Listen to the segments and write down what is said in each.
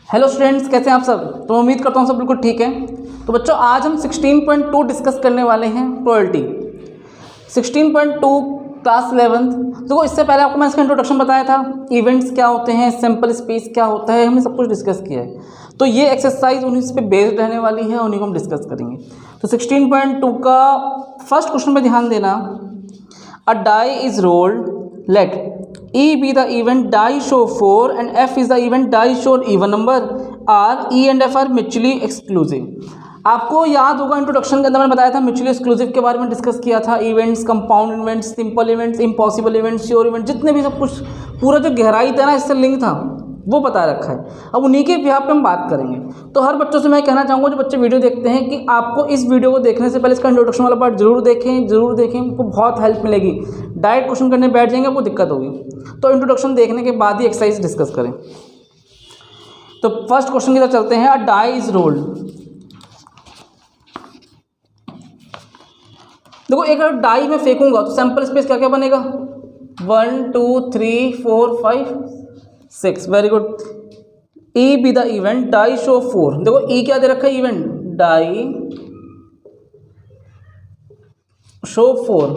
Hello students, कैसे हैं आप सब। तो उम्मीद करता हूँ सब बिल्कुल ठीक है। तो बच्चों आज हम 16.2 डिस्कस करने वाले हैं प्रोबेबिलिटी 16.2 क्लास 11th। देखो इससे पहले आपको मैं इसका इंट्रोडक्शन बताया था, इवेंट्स क्या होते हैं, सैम्पल स्पेस क्या होता है, हमने सब कुछ डिस्कस किया है। तो ये एक्सरसाइज उन्हीं पे बेस्ड रहने वाली है, उन्हीं को हम डिस्कस करेंगे। तो 16.2 का फर्स्ट क्वेश्चन पे ध्यान देना। A die is rolled, let E be the event die show 4 and F is the event die show even number, are E and F are mutually exclusive। आपको याद होगा इंट्रोडक्शन के अंदर मैंने बताया था म्यूचुअली एक्सक्लूसिव के बारे में डिस्कस किया था। Events, compound events, simple events, impossible events, sure event, जितने भी सब कुछ पूरा जो गहराई था ना इससे लिंक था वो बता रखा है। अब उन्हीं के बिहाफ पे हम बात करेंगे। तो हर बच्चों से मैं कहना चाहूँगा जो बच्चे वीडियो देखते हैं कि आपको इस वीडियो को देखने से पहले इसका इंट्रोडक्शन वाला पार्ट जरूर देखें, आपको बहुत हेल्प मिलेगी। डायरेक्ट क्वेश्चन करने बैठ जाएंगे आपको दिक्कत होगी। तो इंट्रोडक्शन देखने के बाद ही एक्सरसाइज डिस्कस करें। तो फर्स्ट क्वेश्चन की तरफ चलते हैं। अ डाई इज रोल्ड। देखो एक अगर डाई में फेंकूंगा तो सैंपल स्पेस क्या क्या बनेगा, 1 2 3 4 5 6। Very good. E be the event die shows 4। देखो ई क्या दे रखा है, इवेंट डाई शो 4,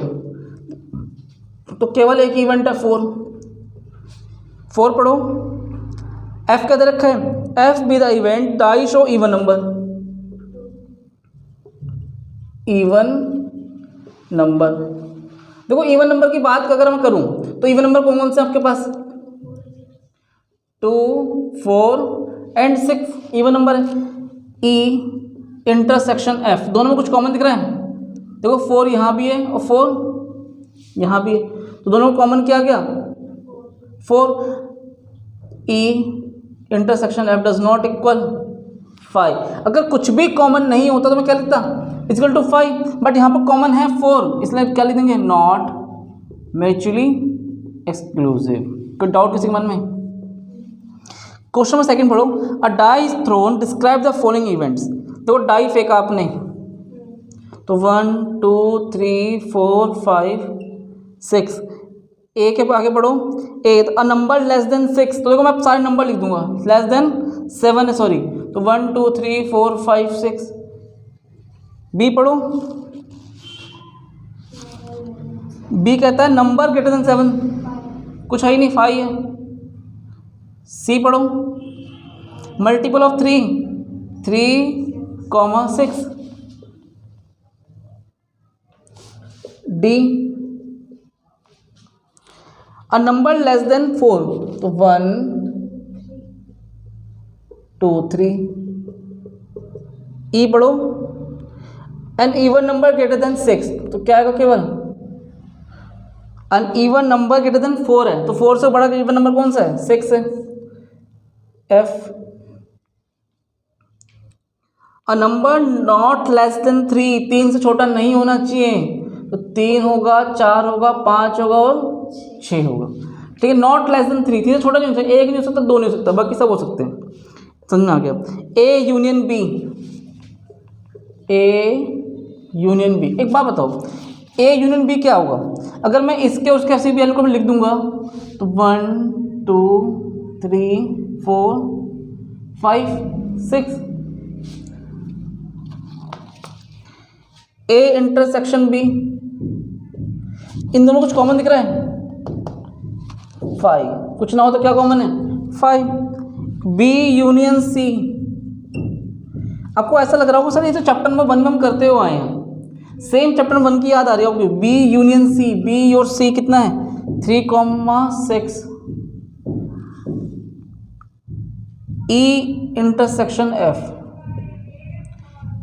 तो केवल एक इवेंट है 4 पढ़ो। एफ क्या दे रखा है, F be the event die shows even number, even number. देखो इवन नंबर की बात अगर मैं करूं तो इवन नंबर कौन कौन से आपके पास, 2 4 एंड 6 इवन नंबर है। ई इंटरसेक्शन एफ, दोनों में कुछ कॉमन दिख रहा है। देखो 4 यहाँ भी है और 4 यहाँ भी है, तो दोनों को कॉमन किया गया 4। E intersection F does not equal 5। अगर कुछ भी कॉमन नहीं होता तो मैं क्या लिखता, इक्वल टू 5, बट यहाँ पर कॉमन है 4, इसलिए क्या लिख देंगे, नॉट म्यूचुअली एक्सक्लूसिव। कोई डाउट किसी के मन में। क्वेश्चन नंबर सेकंड पढ़ो। A die is thrown, describe the following events. देखो डाई फेंका आपने तो 1 2 3 4 5 6, ए के आगे पढ़ो। ए अ नंबर लेस देन 6, तो देखो मैं सारे नंबर लिख दूंगा, लेस देन 7 है सॉरी, तो 1 2 3 4 5 6। बी पढ़ो। बी कहता है नंबर ग्रेटर देन 7, कुछ है ही नहीं, 5 है। सी पढ़ो। Multiple of 3 6। D a number less than 4, तो 1 2 3। ई पढ़ो। An even number greater than 6, तो क्या आएगा, केवल an even number greater than 4 है, तो 4 से बड़ा इवन नंबर कौन सा है, 6 है। F a number not less than 3, 3 से छोटा नहीं होना चाहिए, तो 3 होगा, 4 होगा, 5 होगा और 6 होगा। ठीक है, नॉट लेस देन 3, 3 से छोटा नहीं हो सकता, 1 नहीं हो सकता, 2 नहीं हो सकता, बाकी सब हो सकते हैं। समझ में आ गया। A union B, A union B. एक बात बताओ, ए यूनियन बी क्या होगा, अगर मैं इसके उसके किसी भी को लिख दूंगा तो 1 2 3 4 5 6। ए इंटरसेक्शन बी, इन दोनों कुछ कॉमन दिख रहा है, 5, कुछ ना हो तो क्या कॉमन है, 5। बी यूनियन सी, आपको ऐसा लग रहा होगा सर ये तो चैप्टर नंबर 1 में हम करते हुए आए हैं, सेम चैप्टर 1 की याद आ रही होगी। बी यूनियन सी, बी और सी कितना है, 3,6। ई इंटरसेक्शन एफ,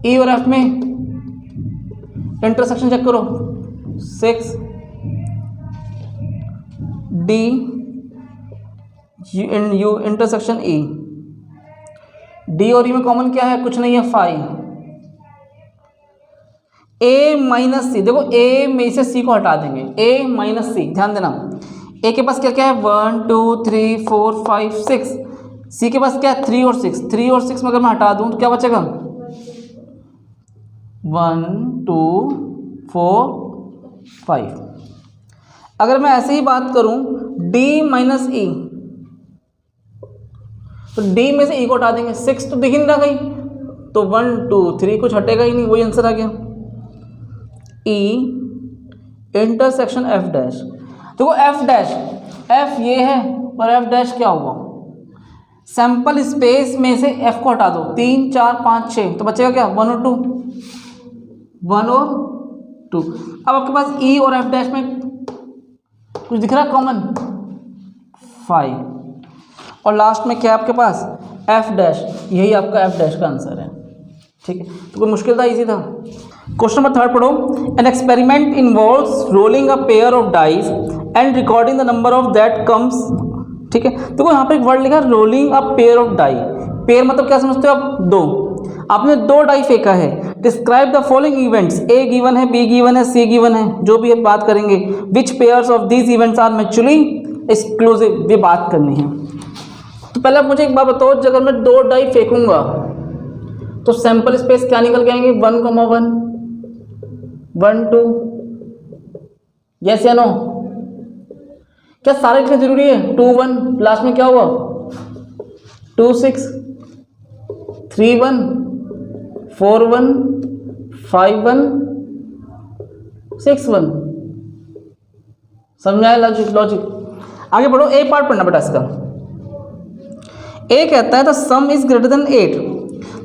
ई और एफ में इंटरसेक्शन चेक करो, 6। D you intersection E, D और ई में कॉमन क्या है, कुछ नहीं है, 5। ए माइनस सी, देखो ए में से सी को हटा देंगे, ए माइनस सी, ध्यान देना। ए के पास क्या क्या है, 1 2 3 4 5 6। सी के पास क्या है, 3 और 6, 3 और 6 में अगर मैं हटा दूं तो क्या बचेगा, 1 2 4 5। अगर मैं ऐसे ही बात करूं डी माइनस ई, तो डी में से ई को हटा देंगे, 6 तो दिख ही नहीं रहा कहीं, तो 1 2 3 कुछ हटेगा ही नहीं, वही आंसर आ गया। E intersection F dash. देखो एफ डैश, एफ ये है और एफ डैश क्या हुआ, सैंपल स्पेस में से एफ को हटा दो, 3 4 5 6, तो बचेगा क्या 1 और 2, 1 और 2। अब आपके पास ई और एफ डैश में कुछ दिख रहा है कॉमन, 5, और लास्ट में क्या आपके पास एफ डैश, यही आपका एफ डैश का आंसर है। ठीक है, तो कोई मुश्किल था, इजी था। क्वेश्चन नंबर 3 पढ़ो। An experiment involves rolling a pair of dice and recording the number of that comes. ठीक है, देखो यहाँ पे एक वर्ड लिखा है rolling a pair of die. Pair मतलब क्या समझते हो आप, 2। आपने 2 डाई फेंका है। Describe the following events, A given है, बी गिवन है, सी गिवन है, जो भी हम बात करेंगे। Which pairs of these events are mutually exclusive, ये बात करनी है। तो पहले आप मुझे एक बात बताओ, अगर मैं 2 डाई फेंकूंगा तो सैंपल स्पेस क्या निकल के आएंगे, 1, 1 1 2, यस या नो? क्या सारे लिखना जरूरी है? 2 1, लास्ट में क्या हुआ 2 6 3 1 4 1 5 1 6 1। समझ में आया लॉजिक? आगे बढ़ो, ए पार्ट पढ़ना बेटा इसका। ए कहता है the sum is greater than 8।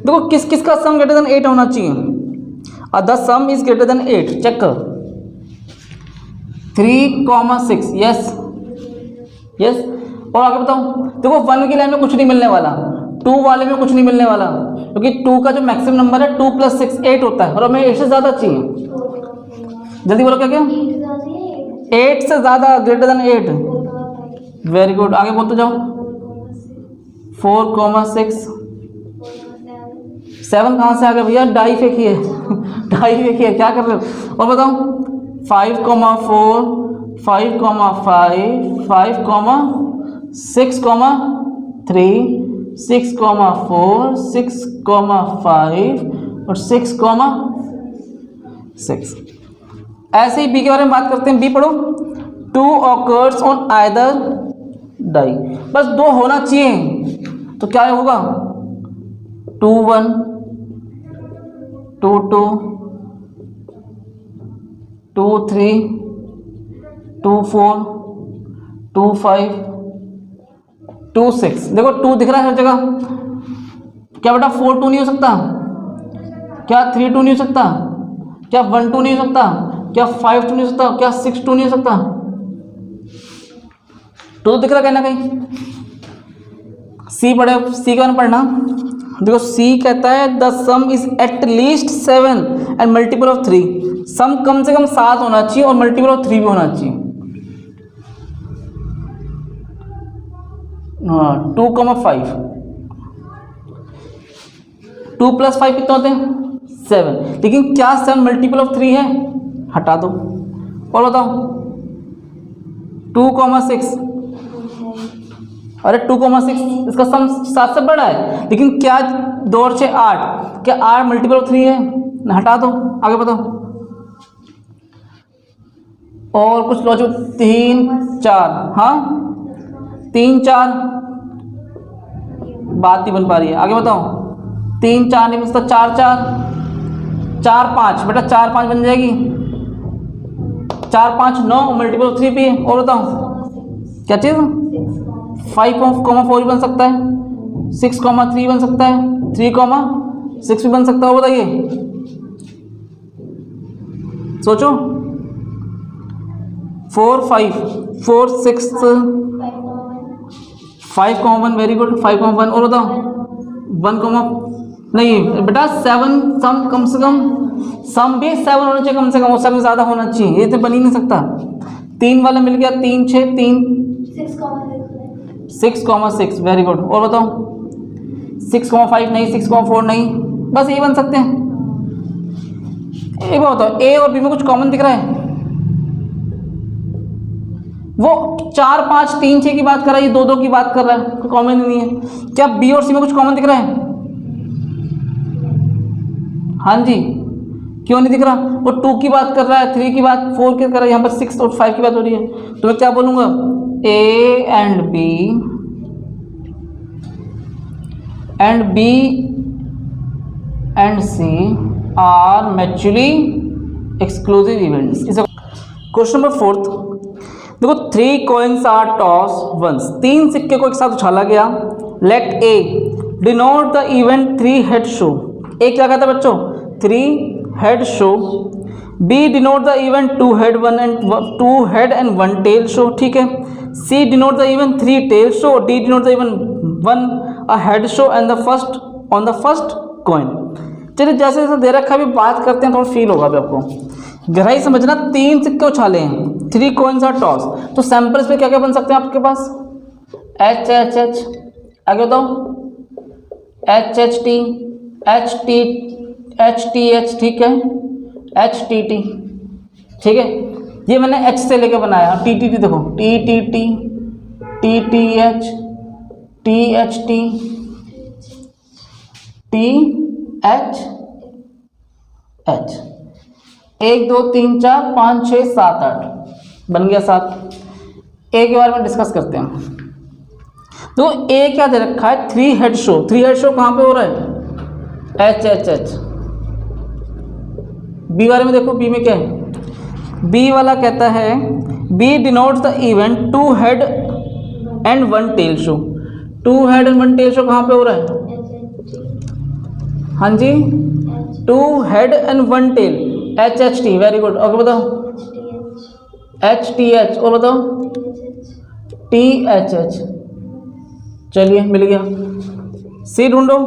देखो किस किस का सम ग्रेटर देन 8 होना चाहिए, और the sum is greater than 8, check कर। 3 6, यस यस। और आगे बताओ, देखो 1 की लाइन में कुछ नहीं मिलने वाला, 2 वाले में कुछ नहीं मिलने वाला, क्योंकि 2 का जो मैक्सिमम नंबर है 2 + 6 8 होता है, और हमें 8 से ज़्यादा चाहिए। जल्दी बोलो क्या क्या, 8 से ज़्यादा, ग्रेटर देन 8। वेरी गुड, आगे बोलते जाओ। 4 6 7 कहाँ से आ गया भैया, डाई फेंकी है डाई फेंकी है, क्या कर रहे हो? और बताओ 5 4 5 5 5 6 3 6 4 6 5 और 6 6। ऐसे ही बी के बारे में बात करते हैं। बी पढ़ो। 2 occurs on either die, बस 2 होना चाहिए, तो क्या होगा 2 1 2 2 2 3 2 4 2 5 2 6। देखो 2 दिख रहा है हर जगह, क्या बेटा 4 2 नहीं हो सकता? क्या 3 2 नहीं हो सकता? क्या 1 2 नहीं हो सकता? क्या 5 2 नहीं हो सकता? क्या 6 2 नहीं हो सकता? 2 तो दिख रहा कहना कहीं। सी पढ़े, सी के बारे में पढ़ना। देखो सी कहता है the sum is at least 7 and multiple of 3। सम कम से कम 7 होना चाहिए और मल्टीपल ऑफ 3 भी होना चाहिए। 2 5, 2 + 5 कितने होते हैं 7, लेकिन क्या 7 मल्टीपल ऑफ 3 है? हटा दो। और बताओ 2 6, अरे 2 6 इसका सम 7 से बड़ा है, लेकिन क्या 2 और 6 8, क्या 8 मल्टीपल ऑफ 3 है? हटा दो। आगे बताओ और कुछ लॉजिक। 3 4, हाँ 3 4 बात नहीं बन पा रही है। आगे बताओ 3 4 नहीं बचता, 4 4 4 5, बेटा 4 5 बन जाएगी। 4 5 9 मल्टीपल ऑफ 3 भी है। और बताओ क्या चीज़, 5 4 भी बन सकता है, 6 3 बन सकता है, 3 6 भी बन सकता है। बताइए, सोचो। 4 5 4 6 5 1, वेरी गुड, 5 1। और बताओ 1 नहीं बेटा 7 सम कम से कम, सम भी 7 होना चाहिए कम से कम, और 7 ज़्यादा होना चाहिए, ये तो बन ही नहीं सकता। 3 वाला मिल गया, 3 6 3 6 6, वेरी गुड। और बताओ 6 5 नहीं, 6 4 नहीं, बस ये बन सकते हैं। एक बात बताओ, ए और बी में कुछ कॉमन दिख रहा है? वो 4 5 3 6 की बात कर रहा है, ये 2 2 की बात कर रहा है, कोई कॉमन ही नहीं है। क्या बी और सी में कुछ कॉमन दिख रहा है? हाँ जी, क्यों नहीं दिख रहा? वो 2 की बात कर रहा है, 3 की बात, 4 की कर रहा है, यहाँ पर 6 और 5 की बात हो रही है। तो मैं क्या बोलूँगा, A and B and B and C are mutually exclusive events. Question number 4, देखो 3 कॉइन्स आर टॉस वंस, 3 सिक्के को एक साथ उछाला गया। Let A denote the event 3 head show, A क्या कहता है बच्चों 3 head show. B denote the event 2 head and 1 tail show, ठीक है। C denote the event 3 tail show. D denote the event 1 head show and the first on the first coin. चलिए जैसे जैसे दे रखा है अभी बात करते हैं, थोड़ा फील होगा अभी आपको, गहराई समझना। 3 सिक्के उछाले हैं, 3 कॉइन्स आर टॉस, तो सैंपल्स पे क्या क्या बन सकते हैं आपके पास, एच एच एच, आगे बताओ H H T, H T H, ठीक है, एच टी टी, ठीक है। ये मैंने एच से लेके बनाया, टी टी टी देखो, T T T, T T H, T H T, T H H, 1 2 3 4 5 6 7 8 बन गया 7। ए के बारे में डिस्कस करते हैं। तो ए क्या दे रखा है 3 हेड शो, 3 हेड शो कहाँ पे हो रहा है, एच एच एच। बी बारे में देखो, बी में क्या है, बी वाला कहता है B denotes the event 2 head and 1 tail show. 2 head and 1 tail show कहाँ पे हो रहा है, हाँ जी 2 head and 1 tail, H H T, very good. और बताओ एच टी एच, और बताओ टी एच एच, चलिए मिल गया। सी ढूंढो,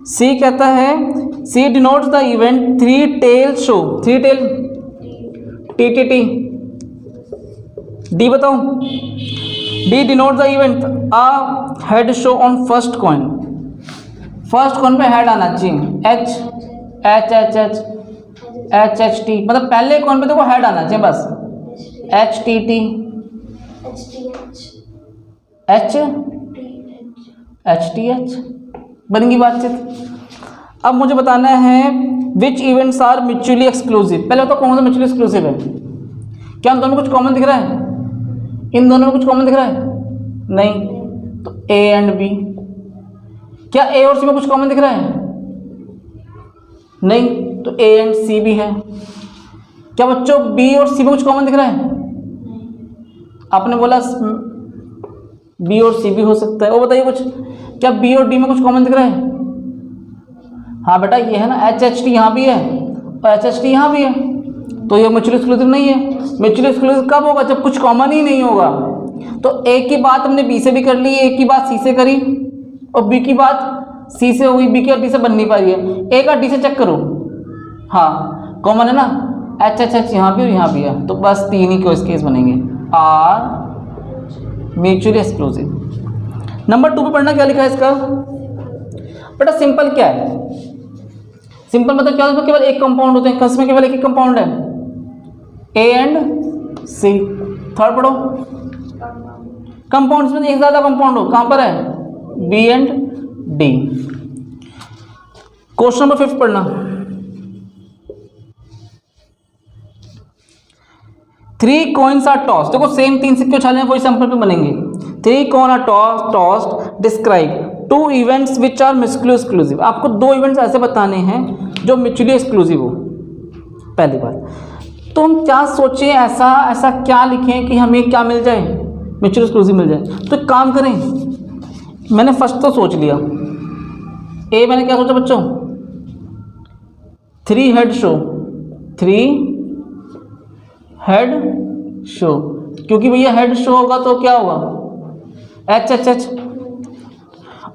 सी कहता है C denotes the event 3 tail show, 3 tail, T T T. D बताओ, D denotes the event a head show on first coin, first coin पे हेड आना चाहिए, H H H H, H H T, मतलब पहले coin पे देखो head आना चाहिए बस, H T T, H H T H, बन गई बातचीत। अब मुझे बताना है which events are mutually exclusive. पहले तो कौन सा म्यूचुअली एक्सक्लूसिव है, क्या इन दोनों में कुछ कॉमन दिख रहा है, इन दोनों में कुछ कॉमन दिख रहा है, नहीं, तो ए एंड बी। क्या ए और सी में कुछ कॉमन दिख रहा है, नहीं, तो ए एंड सी भी है। क्या बच्चों बी और सी में कुछ कॉमन दिख रहा है, आपने बोला बी और सी भी हो सकता है। वो बताइए कुछ, क्या बी और डी में कुछ कॉमन दिख रहा है, हाँ बेटा ये है ना, एच एच टी यहाँ भी है और एच एच टी यहाँ भी है, तो ये म्यूचुअली एक्सक्लूसिव नहीं है। म्यूचुअली एक्सक्लूसिव कब होगा, जब कुछ कॉमन ही नहीं होगा। तो ए की बात हमने बी से भी कर ली, ए की बात सी से करी, और बी की बात सी से हुई, बी की और डी से बन नहीं पा रही है। ए का डी से चेक करो, हाँ कॉमन है ना, एच एच एच यहाँ भी और यहाँ भी है, तो बस 3 ही केस बनेंगे, आर म्यूचुअली एक्सक्लूसिव। नंबर 2 पे पढ़ना क्या लिखा है इसका, बेटा सिंपल क्या है, सिंपल मतलब क्या होता है, केवल एक कंपाउंड होते हैं, कसम केवल एक ही कंपाउंड है, ए एंड सी। थर्ड पढ़ो, कंपाउंड्स में एक ज्यादा कंपाउंड हो, कहां पर है, B and D. Question number 5 पढ़ना, 3 कॉइन्स आर टॉस्ड। देखो सेम 3 सिक्के उछाले हैं, वही सैंपल पे बनेंगे। 3 coin are tossed, describe 2 events which are mutually exclusive. आपको 2 इवेंट्स ऐसे बताने हैं जो म्यूचुअली एक्सक्लूसिव हो। पहली बात तो हम क्या सोचें, ऐसा क्या लिखें कि हमें क्या मिल जाए, म्यूचुअली एक्सक्लूसिव मिल जाए। तो एक काम करें, मैंने फर्स्ट तो सोच लिया, ए मैंने क्या सोचा बच्चों, 3 हेड शो, 3 हेड शो, क्योंकि भैया हेड शो होगा तो क्या होगा, एच एच एच।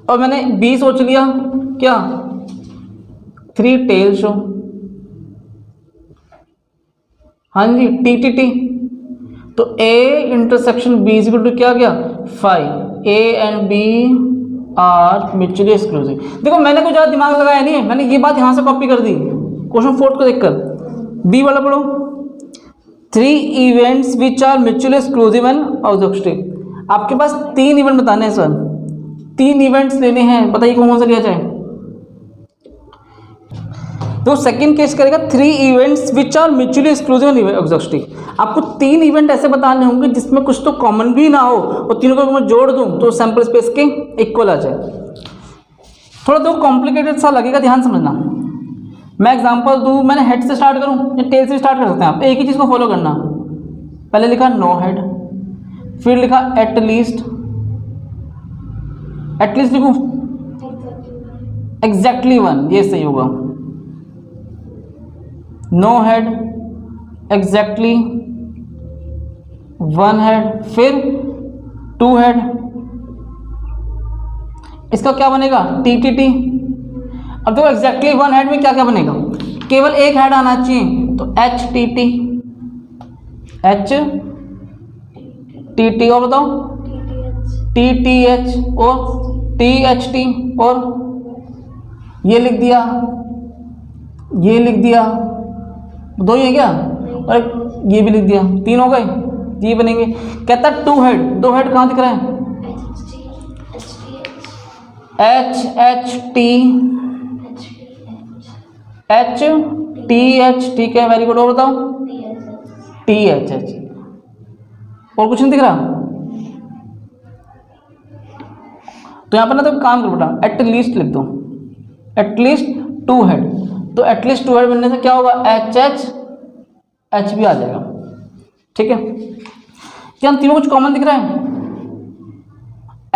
और मैंने बी सोच लिया क्या, 3 टेल शो, हाँ जी टी टी टी। तो A intersection B is equal to क्या गया 5, A and B are mutually exclusive. देखो मैंने कुछ ज़्यादा दिमाग लगाया नहीं है, मैंने ये बात यहाँ से कॉपी कर दी क्वेश्चन 4 को देखकर। बी वाला पढ़ो, 3 events which are mutually exclusive and objective. आपके पास 3 इवेंट बताने हैं सर, 3 इवेंट्स लेने हैं, बताइए कौन सा लिया जाए। तो सेकंड केस करेगा 3 events which are mutually exclusive and objective. आपको 3 इवेंट ऐसे बताने होंगे जिसमें कुछ तो कॉमन भी ना हो, और तीनों को मैं जोड़ दूं तो सैंपल स्पेस के इक्वल आ जाए। थोड़ा तो कॉम्प्लिकेटेड सा लगेगा, ध्यान समझना। मैं एग्जांपल दूँ, मैंने हेड से स्टार्ट करूँ या टेल से स्टार्ट कर सकते हैं आप, एक ही चीज़ को फॉलो करना। पहले लिखा नो हेड, फिर लिखा एटलीस्ट लिखूँ एग्जैक्टली वन, ये सही होगा। No head, exactly one head, फिर टू हेड, इसका क्या बनेगा टी। अब देखो एग्जैक्टली वन हेड में क्या क्या बनेगा, केवल एक हेड आना चाहिए, तो एच टी टी, और बताओ TTH और THT, और ये लिख दिया, ये लिख दिया, दो ही है क्या, और ये भी लिख दिया, तीन हो गए, ये बनेंगे। कहता है टू हेड, दो हेड कहाँ दिख रहा है, HHT HTH, ठीक है, वेरी गुड। और बताओ THH, और कुछ नहीं दिख रहा। तो यहाँ पर ना तो काम करो बेटा, एटलीस्ट लिख दो, एटलीस्ट टू हेड, तो एटलीस्ट टू हेड बनने से क्या होगा, HH भी आ जाएगा, ठीक है। क्या हम तीनों कुछ कॉमन दिख रहा है,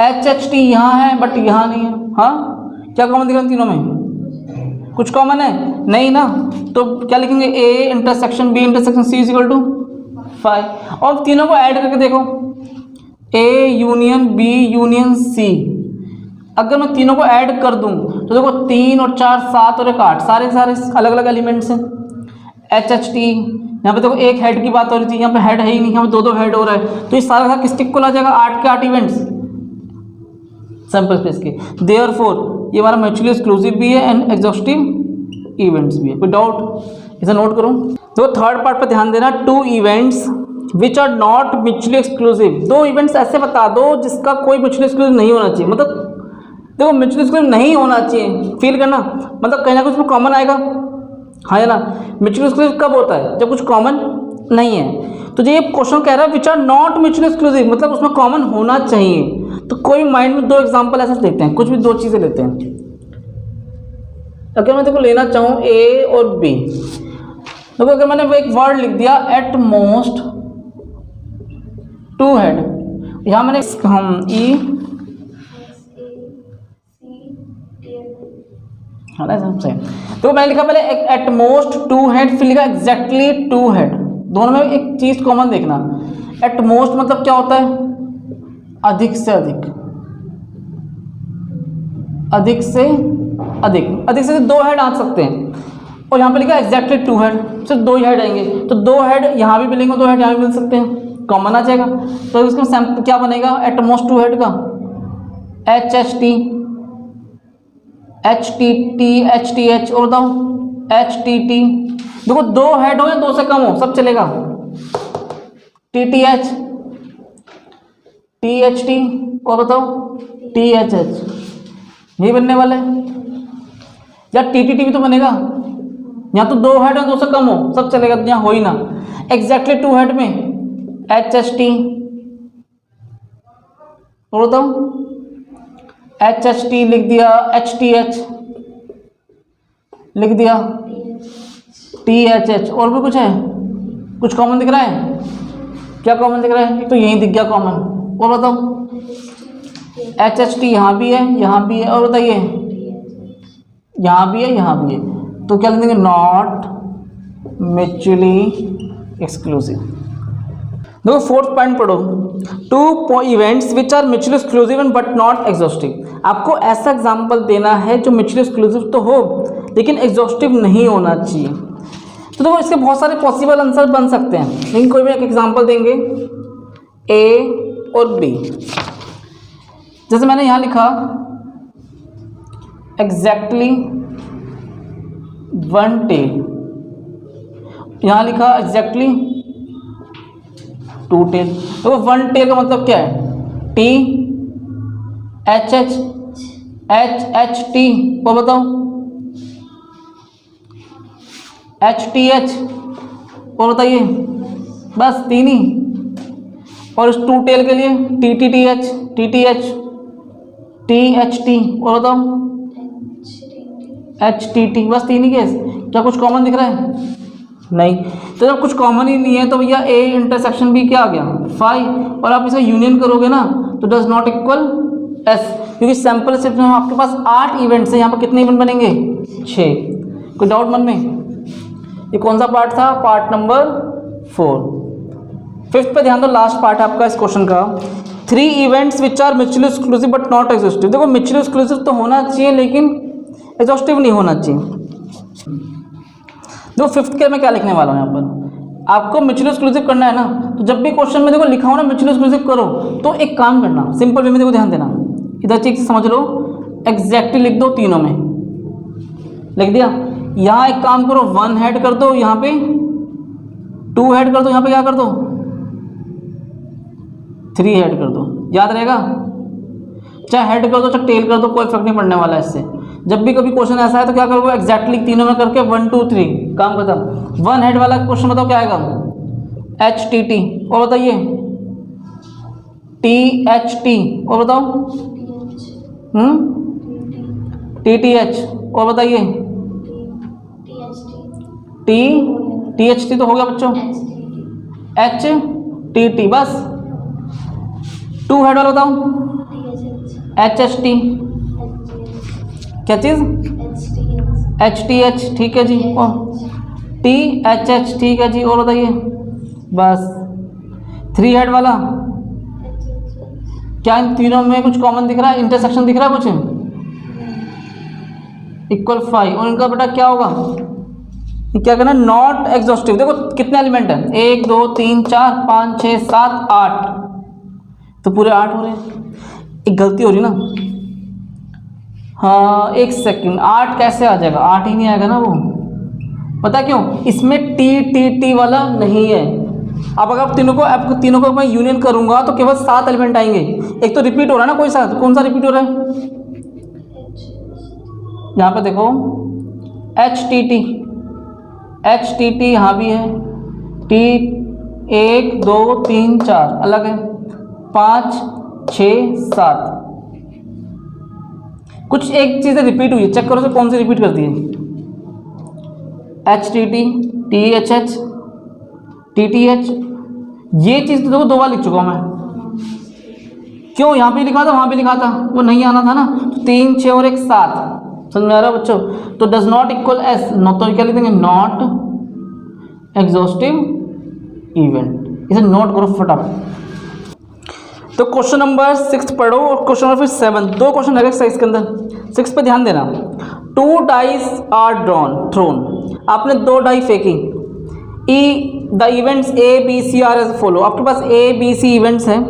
HHT यहाँ है बट यहाँ नहीं है, हाँ क्या कॉमन दिख रहा है तीनों में, कुछ कॉमन है नहीं ना, तो क्या लिखेंगे, A intersection B intersection C is equal to 5, और तीनों को ऐड करके देखो, A union B union C, अगर मैं तीनों को ऐड कर दूं तो देखो 3 और 4 7 और 1 8, सारे अलग अलग एलिमेंट्स हैं। HHT यहाँ पे देखो एक हेड की बात हो रही थी, यहाँ पे हेड है ही नहीं, यहाँ पे दो हेड हो रहा है, तो ये सारा किस टिक को ला जाएगा, 8 के 8 इवेंट्स सैंपल स्पेस के। देयरफॉर ये हमारा म्यूचुअली एक्सक्लूसिव भी है एंड एग्जॉस्टिव इवेंट्स भी है, कोई डाउट इसे नोट करो। तो थर्ड पार्ट पर ध्यान देना, 2 events which are not mutually exclusive, 2 events ऐसे बता दो जिसका कोई म्यूचुअली एक्सक्लूसिव नहीं होना चाहिए, मतलब देखो म्यूचुअली एक्सक्लूसिव नहीं होना चाहिए, फील करना, मतलब कहीं ना कुछ में कॉमन आएगा, हाँ है ना। म्यूचुअली एक्सक्लूसिव कब होता है, जब कुछ कॉमन नहीं है। तो ये क्वेश्चन कह रहा है which are not mutually exclusive, मतलब उसमें कॉमन होना चाहिए। तो कोई माइंड में 2 एग्जांपल ऐसे लेते हैं, कुछ भी 2 चीज़ें लेते हैं। अगर मैं देखो लेना चाहूँ A और B, देखो अगर मैंने वो एक वर्ड लिख दिया एट मोस्ट 2 हेड, यहाँ मैंने हम E है ना सबसे, तो मैंने लिखा पहले एट मोस्ट 2 हेड, फिर लिखा एग्जैक्टली 2 हेड, दोनों में एक चीज कॉमन देखना। एट मोस्ट मतलब क्या होता है, अधिक से अधिक, अधिक से अधिक, अधिक से 2 हेड आ सकते हैं, और यहाँ पे लिखा एग्जैक्टली 2 हेड, सिर्फ 2 ही हेड आएंगे, तो 2 हेड यहाँ भी मिलेंगे, 2 हेड यहाँ भी मिल सकते हैं, कॉमन आ जाएगा। तो इसका सैंपल क्या बनेगा, एट मोस्ट 2 हेड का HHT HTH, और बताओ HTT, देखो 2 हेड हो या 2 से कम हो सब चलेगा, TTH THT, और बताओ THH, यही बनने वाला है, या TTT भी तो बनेगा, यहाँ तो 2 हेड हो 2 से कम हो सब चलेगा, यहाँ हो ही ना। एग्जैक्टली 2 हेड में HHT, और बताओ HHT लिख दिया, HTH लिख दिया, THH, और भी कुछ है, कुछ कॉमन दिख रहा है, क्या कॉमन दिख रहा है, तो यही दिख गया कॉमन, और बताओ HHT यहाँ भी है, यहाँ भी है, और बताइए यहाँ भी है, यहाँ भी है, तो क्या लिख देंगे, नॉट म्यूचुअली एक्सक्लूसिव। देखो फोर्थ पॉइंट पढ़ो, 2 events which are mutually exclusive and but not exhaustive. आपको ऐसा एग्जांपल देना है जो म्यूचुअली एक्सक्लूसिव तो हो लेकिन एग्जॉस्टिव नहीं होना चाहिए। तो देखो इसके बहुत सारे पॉसिबल आंसर बन सकते हैं, लेकिन कोई भी एक एग्जांपल देंगे A और B। जैसे मैंने यहाँ लिखा एग्जैक्टली 1 टेल, यहाँ लिखा एग्जैक्टली 2 टेल, तो 1 टेल का मतलब क्या है, THH और बताओ HTH, और बताइए बस 3 ही, और इस 2 टेल के लिए TTH, TTH, THT, और बताओ HTT, बस तीन ही केस। क्या कुछ कॉमन दिख रहा है? नहीं। तो जब कुछ कॉमन ही नहीं है तो भैया A इंटरसेक्शन B क्या आ गया? फाई। और आप इसे यूनियन करोगे ना तो डज नॉट इक्वल S, क्योंकि सैंपल शिफ्ट में आपके पास 8 इवेंट्स हैं, यहाँ पर कितने इवेंट बनेंगे? 6। कोई डाउट मन में? ये कौन सा पार्ट था? Part number 4। फिफ्थ पे ध्यान दो, लास्ट पार्ट है आपका इस क्वेश्चन का। 3 events which are mutually exclusive but not exhaustive. देखो म्यूचुअली एक्सक्लूसिव तो होना चाहिए लेकिन एग्जॉस्टिव नहीं होना चाहिए। देखो फिफ्थ के मैं क्या लिखने वाला हूँ यहाँ पर, आपको म्यूचुअली एक्सक्लूसिव करना है ना, तो जब भी क्वेश्चन में देखो लिखा हो ना म्यूचुअली एक्सक्लूसिव करो, तो एक काम करना सिंपल वे में, देखो ध्यान देना, इधर चीज समझ लो, एग्जैक्टली लिख दो तीनों में। लिख दिया? यहाँ एक काम करो, 1 हेड कर दो, यहाँ पे 2 हेड कर दो, यहाँ पे क्या कर दो? 3 हेड कर दो। याद रहेगा? चाहे हेड कर दो चाहे टेल कर दो, कोई फर्क नहीं पड़ने वाला है इससे। जब भी कभी क्वेश्चन ऐसा है तो क्या करोगे? एग्जैक्टली तीनों में करके 1 2 3 काम खत्म। 1 हेड वाला क्वेश्चन बताओ क्या आएगा? HTT। और बताइए THT। और बताओ TTH। और बताइए THT तो हो गया बच्चों। HTT बस। 2 हेड वाला बताओ? HHT। क्या चीज? HTH। ठीक है जी। और THH। ठीक है जी। और बताइए बस। 3 हेड वाला क्या इन तीनों में कुछ कॉमन दिख रहा है? इंटरसेक्शन दिख रहा है कुछ? इक्वल 5। और इनका बेटा क्या होगा? क्या करना? Not exhaustive. देखो कितने एलिमेंट है? 1 2 3 4 5 6 7 8, तो पूरे 8 हो रहे हैं। एक गलती हो रही ना, हाँ एक सेकंड, 8 कैसे आ जाएगा? 8 ही नहीं आएगा ना वो, पता क्यों? इसमें TTT वाला नहीं है। अब अगर आपको तीनों को मैं यूनियन करूंगा तो केवल 7 एलिमेंट आएंगे। एक तो रिपीट हो रहा है ना कोई सा, कौन सा रिपीट हो रहा है? यहाँ पे देखो HTT यहाँ भी है। T 1 2 3 4 अलग है, 5 6 7। कुछ एक चीज़ें रिपीट हुई है, चेक करो से कौन सी रिपीट कर दी है? HTT THH TTH। ये चीज़ तो देखो 2 बार लिख चुका हूँ मैं। क्यों? यहाँ पे लिखा था वहाँ पे लिखा था, वो नहीं आना था ना। तो 3 6 और 1 7। समझ में आ रहा है बच्चों? तो does not equal S, not तो क्या लिख देंगे? Not exhaustive event. इसे नोट करो फटाफट। तो क्वेश्चन नंबर 6 पढ़ो और क्वेश्चन नंबर 7। 2 क्वेश्चन है एक्सरसाइज के अंदर। 6 पे ध्यान देना। 2 डाइस आर थ्रोन। आपने 2 डाई फेंकी। The events A B C are as follow. आपके पास A B C इवेंट्स हैं।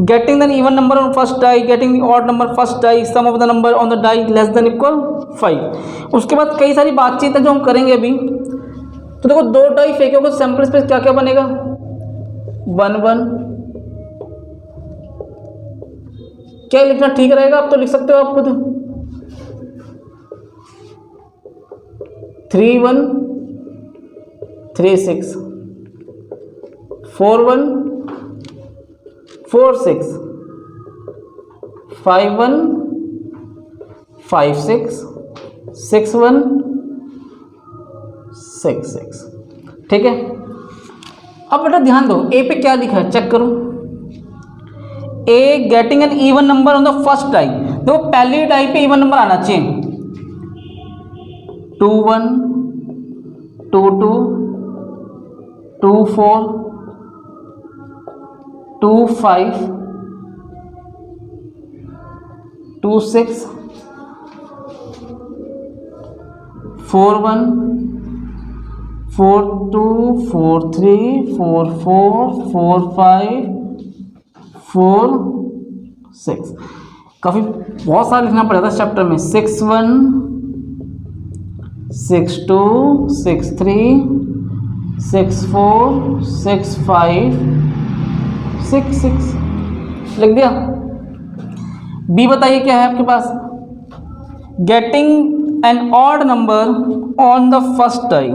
Getting the even number on first die, getting the odd number first die, sum of the number on the die less than equal 5। उसके बाद कई सारी बातचीत है जो हम करेंगे अभी। तो देखो 2 डाई फेंकोगे तो सैंपल स्पेस क्या क्या बनेगा? 1 1। क्या लिखना ठीक रहेगा? आप तो लिख सकते हो आप खुद। 3 1 3 6 4 1 4 6 5 1 5 6 6 1 6 6। ठीक है। अब बेटा ध्यान दो, ए पे क्या लिखा है चेक करो। A getting an even number on the first die. देखो पहली डाई पे इवन नंबर आना चाहिए। 2 1 2 2 2 4 2 5 2 6 4 1 4 2 4 3 4 4 4 5 4 6। काफ़ी बहुत सारा लिखना पड़ेगा इस चैप्टर में। 6 1 6 2 6 3 6 4 6 5 6 6 लिख दिया। बी बताइए क्या है आपके पास? Getting an odd number on the first die.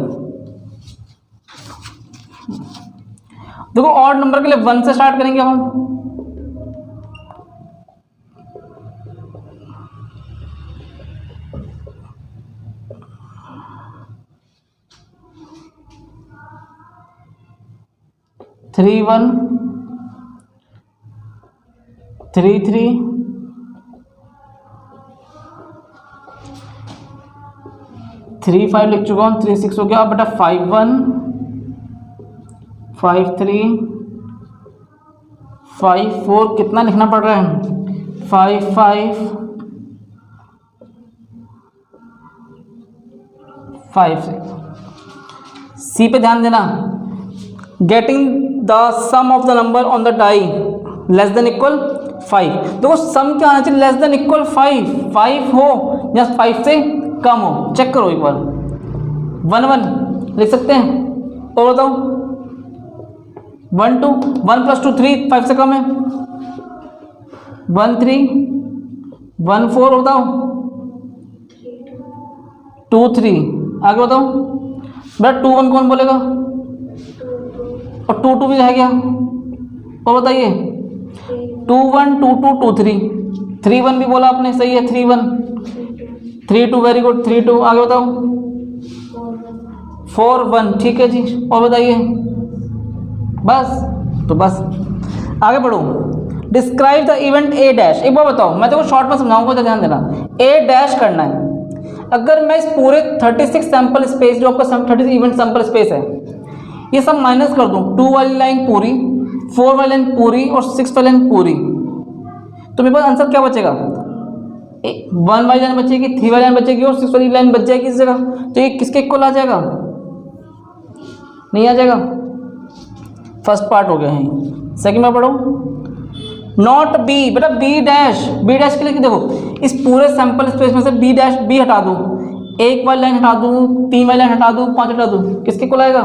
देखो ऑड नंबर के लिए 1 से स्टार्ट करेंगे हम। 3 1 3 3 3 5 लिख चुका हूँ, 3 6 हो गया। अब बेटा 5 1 5 3 5 4 कितना लिखना पड़ रहा है? 5 5 5 6। सी पे ध्यान देना, getting the sum of the number on the die less than equal 5। देखो सम क्या आना चाहिए? लेस देन इक्वल 5, 5 हो या 5 से कम हो, चेक करो एक बार। 1 1 लिख सकते हैं, और बताओ 1 2 1 + 2 3, 5 से कम है। 1 3 1 4 बताओ, 2 3 आगे बताओ बेटा। 2 1 कौन बोलेगा? और 2 2 भी रह गया, और बताइए 2 1 2 2 2 3 3 1 भी बोला आपने, सही है। 3 1 3 2 वेरी गुड। 3 2 आगे बताओ 4 1 ठीक है जी, और बताइए बस। तो बस आगे बढ़ो। Describe the event A dash. एक बार बताओ, मैं तो शॉर्ट में समझाऊंगा तो ध्यान देना। ए डैश करना है। अगर मैं इस पूरे 36 सैंपल स्पेस जो आपका 36 इवेंट सैंपल स्पेस है, ये सब माइनस कर दूं, 2 वाली लाइन पूरी, 4 वाली लाइन पूरी और 6 वाली लाइन पूरी, तो मेरे पास आंसर क्या बचेगा? 1 वाली लाइन बचेगी, 3 वाली लाइन बचेगी और 6 वाली लाइन बच जाएगी इस जगह। तो ये किसके इक्वल आ जाएगा? नहीं आ जाएगा। फर्स्ट पार्ट हो गया है। सेकंड में पढ़ो, नॉट बी। बेटा बी डैश, बी डैश के लिए देखो इस पूरे सैंपल स्पेस में से बी डैश, बी हटा दूं, 1 वाली लाइन हटा दूं, 3 वाली लाइन हटा दूं, 5 हटा दूं, किसके इक्वल आएगा?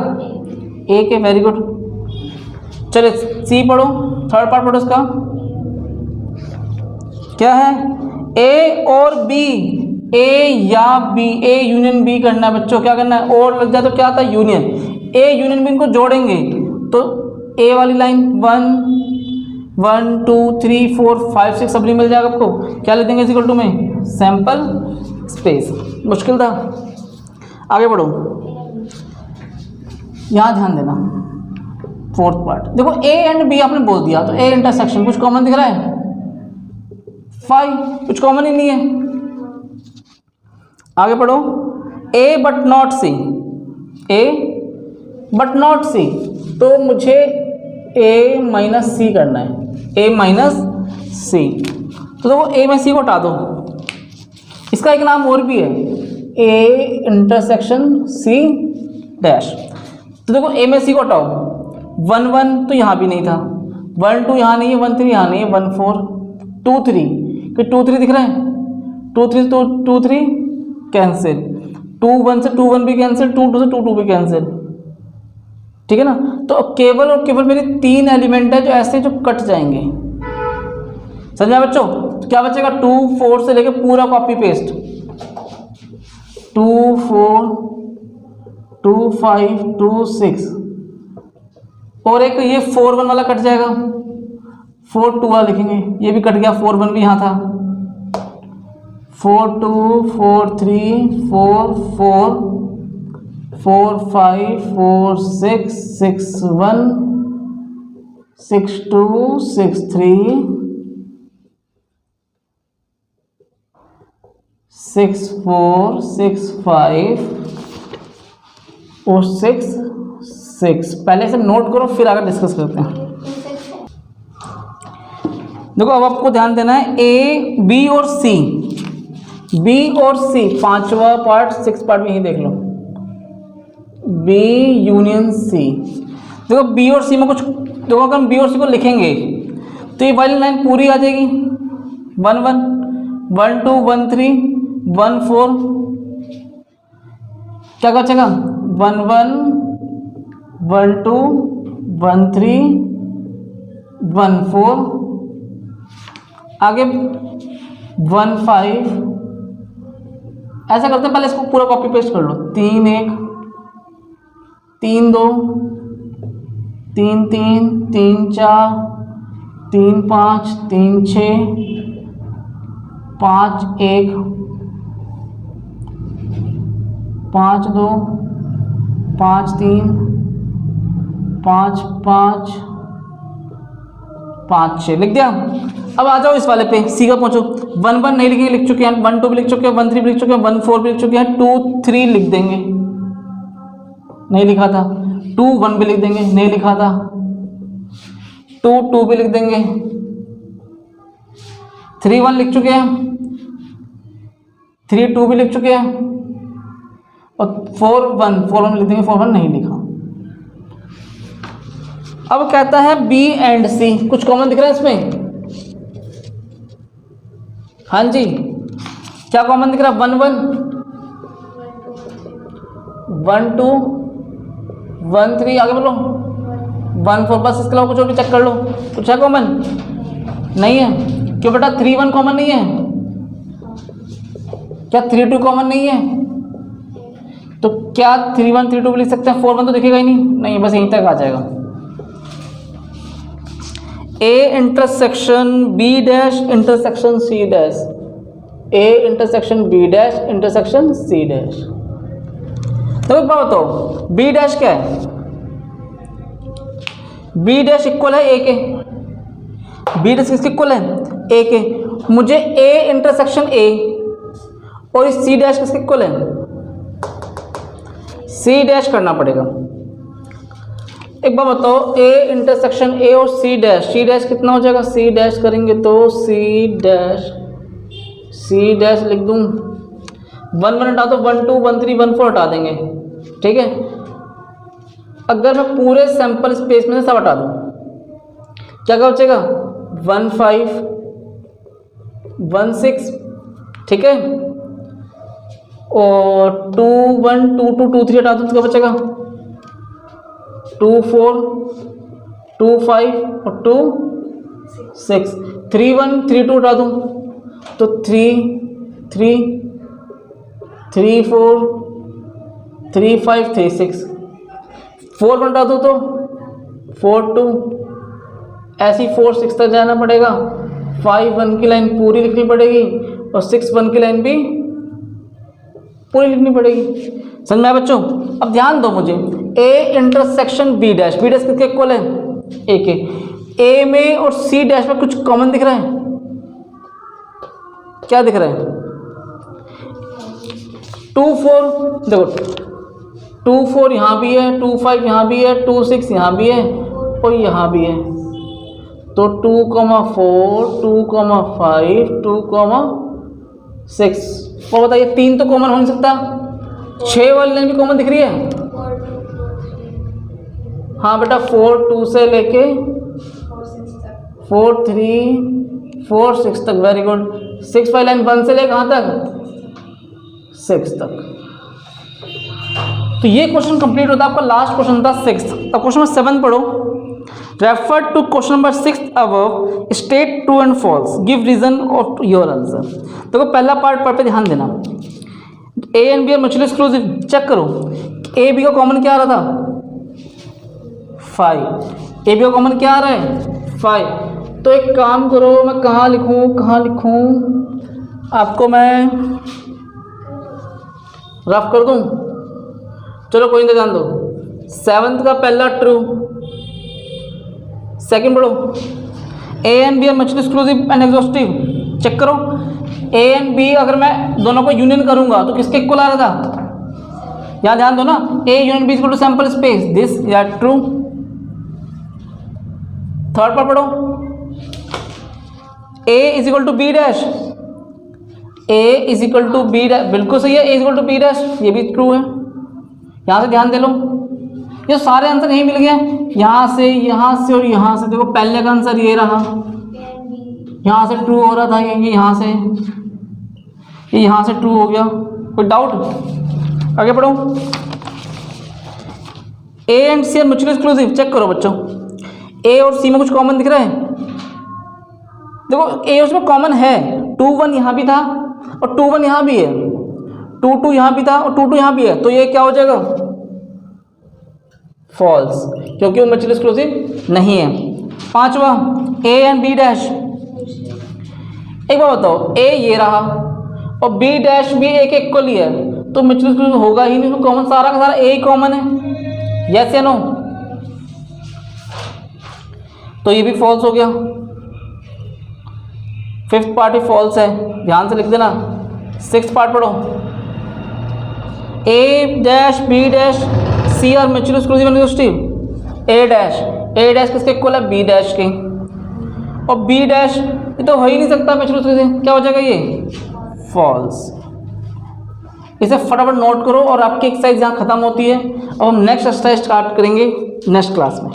ए के। Very good. चलिए सी पढ़ो, थर्ड पार्ट पढ़ो इसका। क्या है? ए और बी, ए या बी, ए यूनियन बी करना है बच्चों। क्या करना है? और लग जाए तो क्या आता है? यूनियन। ए यूनियन बी को जोड़ेंगे तो ए वाली लाइन 1 1 2 3 4 5 6 सब मिल जाएगा आपको। क्या लिख देंगे इक्वल टू में? Sample space. मुश्किल था। आगे बढ़ो, यहां ध्यान देना। फोर्थ पार्ट देखो, ए एंड बी आपने बोल दिया, तो ए इंटरसेक्शन कुछ कॉमन दिख रहा है? 5 कुछ कॉमन ही नहीं है। आगे पढ़ो, A but not C. A but not C, तो मुझे ए माइनस सी करना है। ए माइनस सी, तो देखो ए में सी को हटा दो। इसका एक नाम और भी है, ए इंटरसेक्शन सी डैश। तो देखो ए में सी को हटाओ, 1 1 तो यहाँ भी नहीं था, 1 2 यहाँ नहीं है, 1 3 यहाँ नहीं है, 1 4 2 3 कि 2 3 दिख रहे हैं? 2 3 तो 2 3 कैंसिल, 2 1 से 2 1 भी कैंसिल, 2 2 से 2 2 भी कैंसिल। ठीक है ना? तो केवल और केवल मेरे 3 एलिमेंट है जो ऐसे जो कट जाएंगे। समझा बच्चों? तो क्या बचेगा? 2 4 से लेके पूरा कॉपी पेस्ट, 2 4 2 5 2 6, और एक ये 4 1 वाला कट जाएगा, 4 2 वाला लिखेंगे, ये भी कट गया, 4 1 भी यहाँ था, 4 2 4 3 4 4 4 5 4 6 6 1 6 2 6 3 6 4 6 5 और 6 6। पहले से नोट करो, फिर आगे डिस्कस करते हैं। देखो अब आपको ध्यान देना है, ए बी और सी, बी और सी, 5वां पार्ट 6 पार्ट में ही देख लो, बी यूनियन सी। देखो बी और सी में कुछ, देखो अगर हम बी और सी को लिखेंगे तो ये वाली लाइन पूरी आ जाएगी, 1 1 1 2 1 3 1 4, क्या बचेगा? 1 1 1 2 1 3 1 4, आगे 1 5। ऐसा करते हैं, पहले इसको पूरा कॉपी पेस्ट कर लो, 3 1 3 2 3 3 3 4 3 5 3 6 5 1 5 2 5 3 5 5 5 6 लिख दिया। अब आ जाओ इस वाले पे, सी का पहुंचो। 1 1 नहीं लिखेंगे, लिख चुके हैं। 1 2 भी लिख चुके हैं, 1 3 भी लिख चुके हैं, 1 4 भी लिख चुके हैं, 2 3 लिख देंगे, नहीं लिखा था। 2 1 भी लिख देंगे, नहीं लिखा था। 2 2 भी लिख देंगे, 3 1 लिख चुके हैं, 3 2 भी लिख चुके हैं, और 4 1 लिख देंगे, 4 1 नहीं लिखा। अब कहता है बी एंड सी, कुछ कॉमन दिख रहा है इसमें? हाँ जी, क्या कॉमन दिख रहा है? 1 1 1 2 1 3, आगे बोलो 1 4, बस इसके अलावा कुछ और भी चेक कर लो, कुछ है कॉमन? नहीं है। क्यों बेटा 3 1 कॉमन नहीं है? क्या 3 2 कॉमन नहीं है? तो क्या 3 1 3 2 भी लिख सकते हैं? 4 1 तो दिखेगा ही नहीं, बस यहीं तक आ जाएगा। A intersection B dash intersection C dash, A intersection B dash intersection C dash. तो एक बात बताओ, बी डैश क्या है? बी डैश इक्वल है ए के, बी डैश किसके इक्वल है? ए के। मुझे ए इंटरसेक्शन ए और इस सी डैश किसके इक्वल है? सी डैश करना पड़ेगा। एक बार बताओ, ए इंटरसेक्शन ए और सी डैश कितना हो जाएगा? सी डैश करेंगे तो सी डैश लिख दूं, 1 1 हटा दो, 1 2 1 3 1 4 हटा देंगे, ठीक है। अगर मैं पूरे सैंपल स्पेस में से सब हटा दूं, क्या क्या बचेगा? 1 5 1 6, ठीक है, और 2 1 2 2 2 3 हटा दूं तो क्या बचेगा? 2 4 2 5 और 2 6, 3 1 3 2 हटा दूं तो 3 3 3 4 3 5 3 6, 4 1 हटा दूं तो 4 2, ऐसी 4 6 तक जाना पड़ेगा। 5 1 की लाइन पूरी लिखनी पड़ेगी और 6 1 की लाइन भी पूरी लिखनी पड़ेगी। समझ में आया बच्चों? अब ध्यान दो मुझे, ए इंटरसेक्शन बी डैश किसके इक्वल है? ए के। ए में और सी डैश में कुछ कॉमन दिख रहा है? क्या दिख रहा है? 2 4, देखो 2 4 यहाँ भी है, 2 5 यहाँ भी है, 2 6 यहाँ भी है और यहाँ भी है, तो 2 4 2 5 2 6। और बताइए 3 तो कॉमन हो नहीं सकता, 6 वाली लाइन भी कॉमन दिख रही है? हाँ बेटा, 4 2 से लेके 4 3 4 6 तक, वेरी गुड। 6 वाली लाइन 1 से ले कहाँ तक? 6 तक। तो ये क्वेश्चन कंप्लीट होता है। आपका लास्ट क्वेश्चन था 6। अब क्वेश्चन नंबर 7 पढ़ो। Refer to question number 6 above, state true and false, give reason of your answer. देखो पहला पार्ट पर पे ध्यान देना, A and B are mutually exclusive. Check करो, ए बी का कॉमन क्या आ रहा था? 5। ए बी का कॉमन क्या आ रहा है? 5। तो एक काम करो, मैं कहाँ लिखूँ? आपको मैं रफ कर दूँ? चलो कोई नहीं, ध्यान दो। 7th का पहला ट्रू, सेकंड पढ़ो, A and B are mutually exclusive and exhaustive. Check करो, ए एंड बी अगर मैं दोनों को यूनियन करूंगा तो किसके इक्वल आ रहा था? यहाँ ध्यान दो ना, A union B equal to sample space, this या ट्रू। थर्ड पर पढ़ो, A is equal to B dash, A is equal to B dash, बिल्कुल सही है, A is equal to B dash, ये भी ट्रू है। यहाँ से ध्यान दे लो, ये सारे आंसर यही मिल गए, यहाँ से और यहाँ से। देखो पहले का आंसर ये रहा, यहाँ से ट्रू हो रहा था, ये यहाँ से, ये यहाँ से ट्रू हो गया। कोई डाउट? आगे पढ़ो, A and C are mutually exclusive. Check करो बच्चों, ए और सी में कुछ कॉमन दिख रहा है? देखो ए और सी में कॉमन है, 2 1 यहाँ भी था और 2 1 यहाँ भी है, 2 2 यहाँ भी था और 2 2 यहाँ भी है, तो ये क्या हो जाएगा? फॉल्स, क्योंकि वो म्यूचुअली एक्सक्लूसिव नहीं है। पांचवा, ए एंड बी डैश। एक बार बताओ, ए ये रहा और बी डैश भी ए के इक्वल ही है, तो म्यूचुअली एक्सक्लूसिव होगा ही नहीं, कॉमन सारा का सारा ए ही कॉमन है। यस या नो? तो ये भी फॉल्स हो गया, फिफ्थ पार्ट भी फॉल्स है, ध्यान से लिख देना। सिक्स पार्ट पढ़ो, A dash B dash C are mutually exclusive and exclusive. A dash किसके इक्वल है, बी डैश के, और बी डैश ये तो हो ही नहीं सकता म्यूचुअली एक्सक्लूसिव, क्या हो जाएगा ये, फॉल्स। इसे फटाफट नोट करो और आपकी एक्सरसाइज यहाँ खत्म होती है। अब हम नेक्स्ट एक्सरसाइज स्टार्ट करेंगे नेक्स्ट क्लास में।